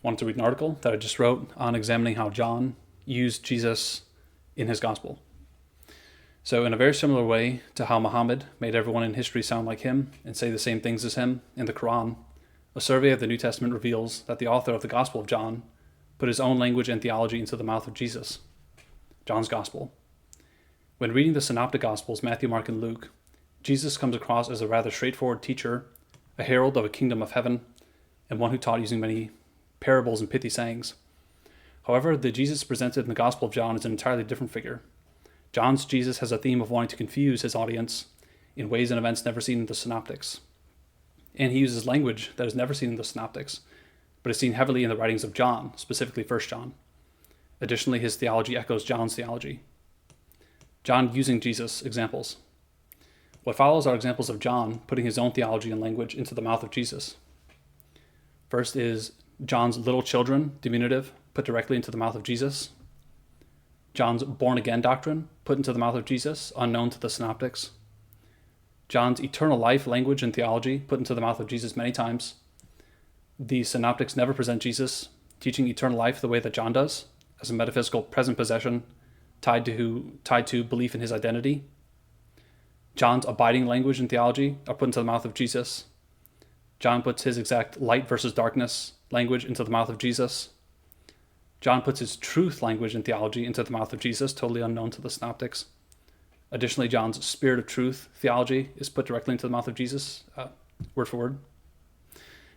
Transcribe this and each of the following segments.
wanted to read an article that I just wrote on examining how John used Jesus in his gospel. So in a very similar way to how Muhammad made everyone in history sound like him and say the same things as him in the Quran, a survey of the New Testament reveals that the author of the Gospel of John put his own language and theology into the mouth of Jesus, John's gospel. When reading the synoptic gospels, Matthew, Mark, and Luke, Jesus comes across as a rather straightforward teacher, a herald of a kingdom of heaven, and one who taught using many parables and pithy sayings. However, the Jesus presented in the Gospel of John is an entirely different figure. John's Jesus has a theme of wanting to confuse his audience in ways and events never seen in the synoptics. And he uses language that is never seen in the synoptics, but is seen heavily in the writings of John, specifically 1 John. Additionally, his theology echoes John's theology. John using Jesus examples. What follows are examples of John putting his own theology and language into the mouth of Jesus. First is John's little children, diminutive, put directly into the mouth of Jesus. John's born-again doctrine put into the mouth of Jesus, unknown to the synoptics. John's eternal life language and theology put into the mouth of Jesus many times. The synoptics never present Jesus teaching eternal life the way that John does, as a metaphysical present possession tied to belief in his identity. John's abiding language and theology are put into the mouth of Jesus. John puts his exact light versus darkness language into the mouth of Jesus. John puts his truth language and theology into the mouth of Jesus, totally unknown to the synoptics. Additionally, John's spirit of truth theology is put directly into the mouth of Jesus, word for word.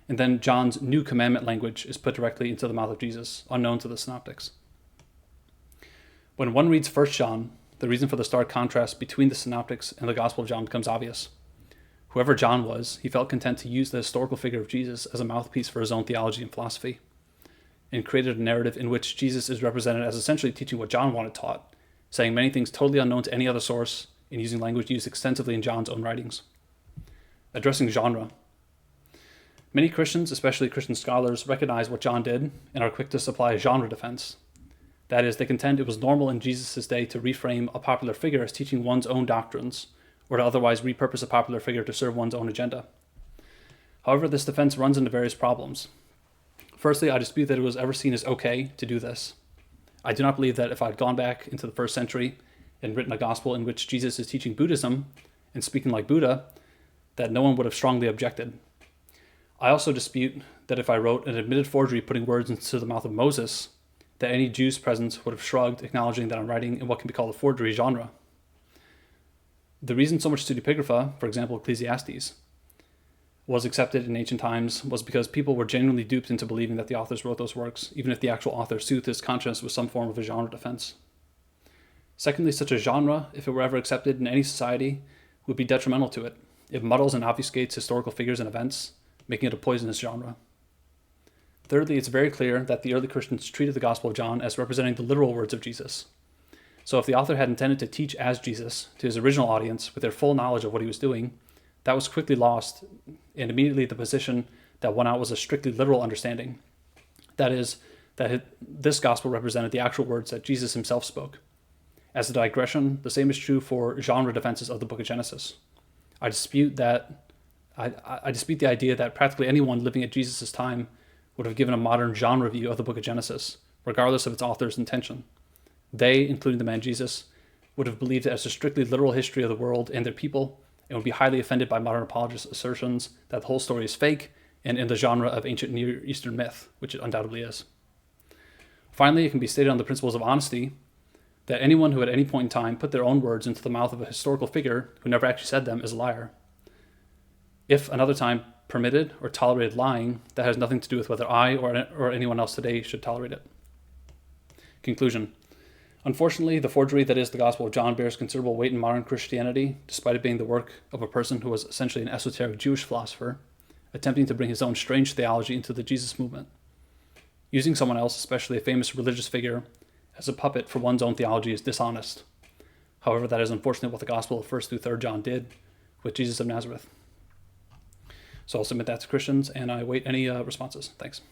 And then John's new commandment language is put directly into the mouth of Jesus, unknown to the synoptics. When one reads 1 John, the reason for the stark contrast between the synoptics and the Gospel of John becomes obvious. Whoever John was, he felt content to use the historical figure of Jesus as a mouthpiece for his own theology and philosophy, and created a narrative in which Jesus is represented as essentially teaching what John wanted taught, saying many things totally unknown to any other source, and using language used extensively in John's own writings. Addressing genre. Many Christians, especially Christian scholars, recognize what John did and are quick to supply a genre defense. That is, they contend it was normal in Jesus' day to reframe a popular figure as teaching one's own doctrines, or to otherwise repurpose a popular figure to serve one's own agenda. However, this defense runs into various problems. Firstly, I dispute that it was ever seen as okay to do this. I do not believe that if I had gone back into the first century and written a gospel in which Jesus is teaching Buddhism and speaking like Buddha, that no one would have strongly objected. I also dispute that if I wrote an admitted forgery putting words into the mouth of Moses, that any Jews present would have shrugged, acknowledging that I'm writing in what can be called a forgery genre. The reason so much pseudepigrapha, for example Ecclesiastes, was accepted in ancient times was because people were genuinely duped into believing that the authors wrote those works, even if the actual author soothed his conscience with some form of a genre defense. Secondly, such a genre, if it were ever accepted in any society, would be detrimental to it. It muddles and obfuscates historical figures and events, making it a poisonous genre. Thirdly, it's very clear that the early Christians treated the Gospel of John as representing the literal words of Jesus. So if the author had intended to teach as Jesus to his original audience with their full knowledge of what he was doing, that was quickly lost, and immediately the position that won out was a strictly literal understanding. That is, this gospel represented the actual words that Jesus himself spoke. As a digression, the same is true for genre defenses of the book of Genesis. I dispute the idea that practically anyone living at Jesus' time would have given a modern genre view of the book of Genesis, regardless of its author's intention. They, including the man Jesus, would have believed it as a strictly literal history of the world and their people, and would be highly offended by modern apologists' assertions that the whole story is fake and in the genre of ancient Near Eastern myth, which it undoubtedly is. Finally, it can be stated on the principles of honesty that anyone who at any point in time put their own words into the mouth of a historical figure who never actually said them is a liar. If another time permitted or tolerated lying, that has nothing to do with whether I or anyone else today should tolerate it. Conclusion. Unfortunately, the forgery that is the Gospel of John bears considerable weight in modern Christianity, despite it being the work of a person who was essentially an esoteric Jewish philosopher, attempting to bring his own strange theology into the Jesus movement. Using someone else, especially a famous religious figure, as a puppet for one's own theology is dishonest. However, that is unfortunately what the Gospel of 1st through 3rd John did with Jesus of Nazareth. So I'll submit that to Christians, and I await any responses. Thanks.